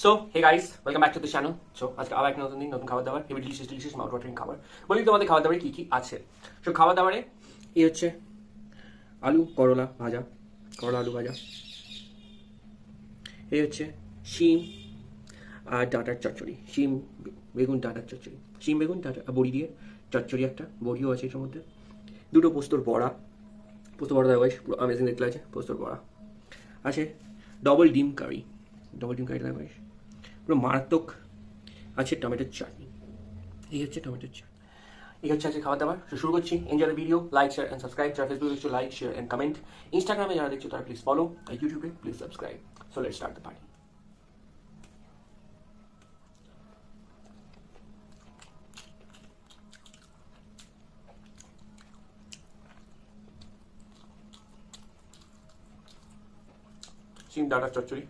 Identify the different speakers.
Speaker 1: So hey guys, welcome back to the channel. So আজকে আবার একটা নতুন দিন, নতুন খাবার দাবার, হেভি ডিলিশিয়াস মাউথ ওয়াটারিং খাবার। বলি তোমাদের খাবার দাবারে কি কি আছে। সো খাবার দাবারে এই হচ্ছে আলু করলা ভাজা, করলা আলু ভাজা। এই হচ্ছে শিম আর ডাঁটার চচ্চড়ি, শিম বেগুন ডাঁটার চচ্চড়ি, শিম বেগুন ডাঁটা বড়ি দিয়ে চচ্চড়ি, একটা বড়িও আছে এর মধ্যে। দুটো পোস্তর বড়া, পোস্ত বড়া দেওয়া গাইস, পুরো অ্যামেজিং দেখতে লাগছে। পোস্তর বড়া আছে, ডবল ডিম কারিটা দেওয়া গাইস, পুরো মারাত্মক আছে। টমেটোর চাটনি, এই হচ্ছে টমেটোর চাটনি, এই হচ্ছে আজকে খাবার দাবার। শুরু করছি। Enjoy the video, like share and subscribe. যারা ফেসবুকে দেখছো লাইক শেয়ার অ্যান্ড কমেন্ট, ইনস্টাগ্রামে যারা দেখছো তারা প্লিজ ফলো, আর ইউটিউবে please subscribe. So let's start the party. শিম ডাঁটার চচ্চড়ি